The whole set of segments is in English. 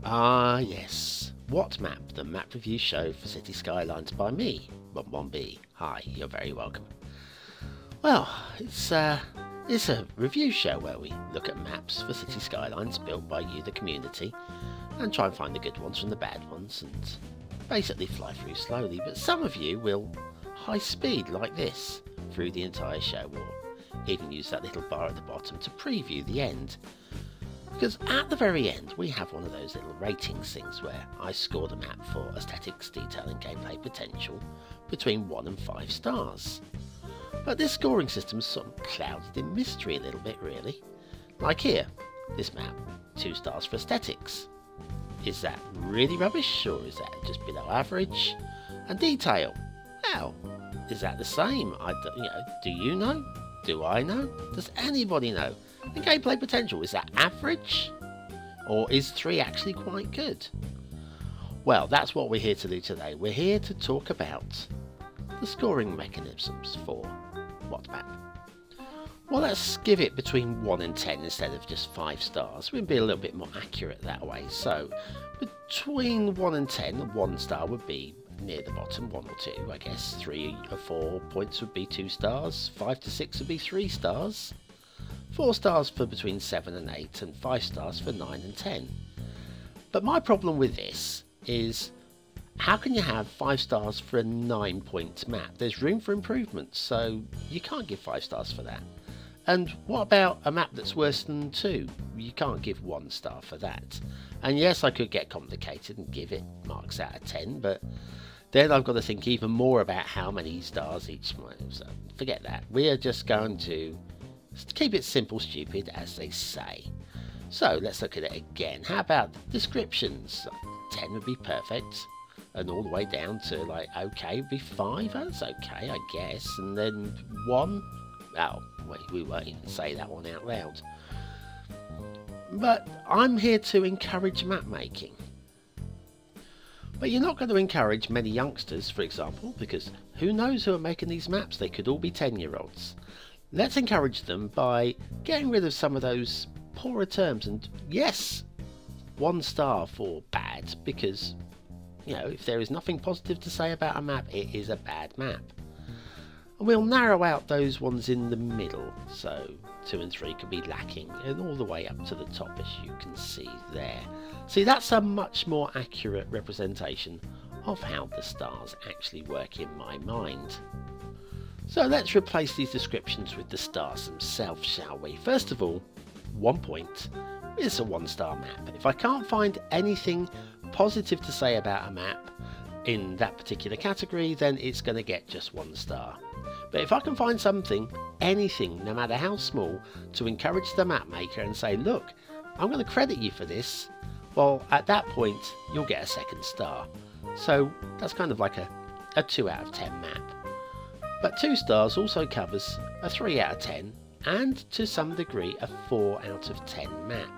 Ah yes, What Map, the map review show for Cities Skylines by me, Bon1B. Hi, you're very welcome. Well, it's a review show where we look at maps for City Skylines built by you, the community, and try and find the good ones from the bad ones, and basically fly through slowly. But some of you will high speed like this through the entire show, or even use that little bar at the bottom to preview the end. Because at the very end we have one of those little ratings things where I score the map for aesthetics, detail and gameplay potential between 1 and 5 stars. But this scoring system's sort of clouded in mystery a little bit really. Like here, this map, 2 stars for aesthetics. Is that really rubbish, or is that just below average? And detail, well, is that the same? Do you know? Do I know? Does anybody know? And gameplay potential, is that average? Or is 3 actually quite good? Well, that's what we're here to do today. We're here to talk about the scoring mechanisms for What Map. Well, let's give it between 1 and 10 instead of just 5 stars. We'd be a little bit more accurate that way. So, between 1 and 10, 1 star would be near the bottom, 1 or 2, I guess. 3 or 4 points would be 2 stars. 5 to 6 would be 3 stars. 4 stars for between 7 and 8, and 5 stars for 9 and 10. But my problem with this is, how can you have 5 stars for a 9-point map? There's room for improvement, so you can't give 5 stars for that. And what about a map that's worse than 2? You can't give 1 star for that. And yes, I could get complicated and give it marks out of 10, but then I've got to think even more about how many stars each one. So forget that. We are just going to keep it simple, stupid, as they say. So let's look at it again. How about descriptions? 10 would be perfect, and all the way down to like okay would be 5. That's okay, I guess. And then 1. Oh, wait, we won't even say that one out loud. But I'm here to encourage map making. But you're not going to encourage many youngsters, for example, because who knows who are making these maps? They could all be 10-year-olds. Let's encourage them by getting rid of some of those poorer terms, and yes, 1 star for bad, because if there is nothing positive to say about a map, it is a bad map. And we'll narrow out those ones in the middle, so 2 and 3 could be lacking, and all the way up to the top, as you can see there. See, that's a much more accurate representation of how the stars actually work in my mind. So let's replace these descriptions with the stars themselves, shall we? First of all, 1 point is a 1-star map. If I can't find anything positive to say about a map in that particular category, then it's going to get just 1 star. But if I can find something, anything, no matter how small, to encourage the map maker and say, look, I'm going to credit you for this, well, at that point, you'll get a 2nd star. So that's kind of like a 2 out of 10 map. But 2 stars also covers a 3 out of 10 and to some degree a 4 out of 10 map.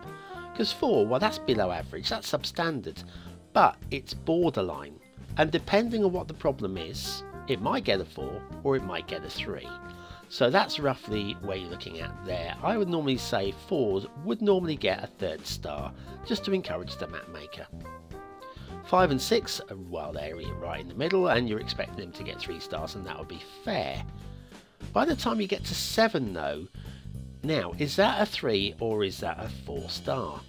Because 4, well, that's below average, that's substandard, but it's borderline. And depending on what the problem is, it might get a 4 or it might get a 3. So that's roughly where you're looking at there. I would normally say 4s would normally get a 3rd star, just to encourage the map maker. 5 and 6 are, well, they're right in the middle, and you're expecting them to get 3 stars, and that would be fair. By the time you get to 7 though, now is that a 3 or is that a 4 star?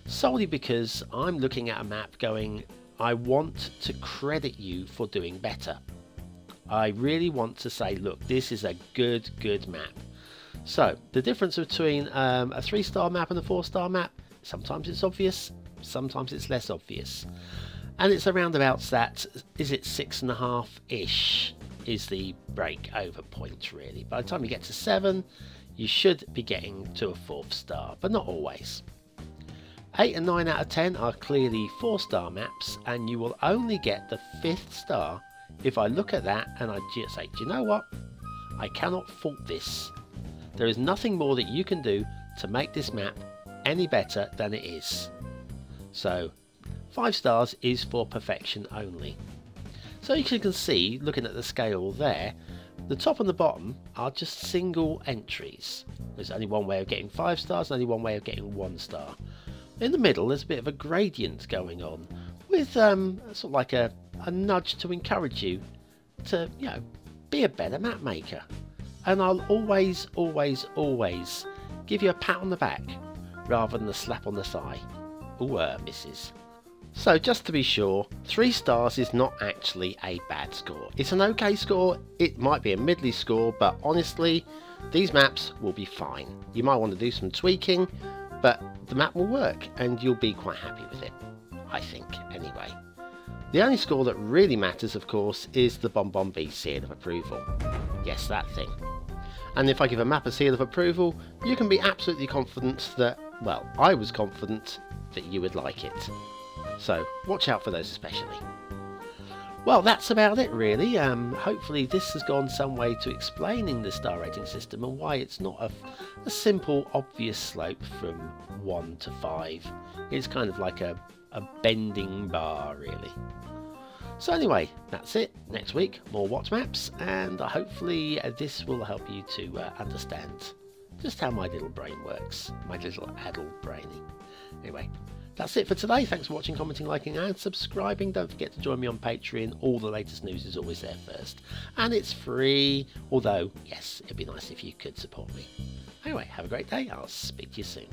Solely because I'm looking at a map going, I want to credit you for doing better. I really want to say, look, this is a good map. So the difference between a 3-star map and a 4-star map, sometimes it's obvious, sometimes it's less obvious. And it's around about that, is it 6.5-ish is the break over point really. By the time you get to 7, you should be getting to a 4th star, but not always. 8 and 9 out of 10 are clearly 4-star maps, and you will only get the 5th star if I look at that and I just say, do you know what? I cannot fault this. There is nothing more that you can do to make this map any better than it is. So 5 stars is for perfection only. So you can see, looking at the scale there, the top and the bottom are just single entries. There's only one way of getting 5 stars and only one way of getting 1 star. In the middle there's a bit of a gradient going on with sort of like a nudge to encourage you to, you know, be a better map maker. And I'll always give you a pat on the back rather than a slap on the thigh. Ooh, misses. So just to be sure, 3 stars is not actually a bad score. It's an okay score, it might be a middly score, but honestly, these maps will be fine. You might want to do some tweaking, but the map will work and you'll be quite happy with it. I think, anyway. The only score that really matters, of course, is the Bonbon-B seal of approval. Yes, that thing. And if I give a map a seal of approval, you can be absolutely confident that, well, I was confident that you would like it. So watch out for those especially. Well, that's about it really. Hopefully this has gone some way to explaining the star rating system and why it's not a simple obvious slope from 1 to 5. It's kind of like a bending bar really. So anyway, that's it. Next week more watch maps, and hopefully this will help you to understand just how my little brain works, my little adult brainy. Anyway, that's it for today. Thanks for watching, commenting, liking and subscribing. Don't forget to join me on Patreon. All the latest news is always there first. And it's free, although, yes, it'd be nice if you could support me. Anyway, have a great day. I'll speak to you soon.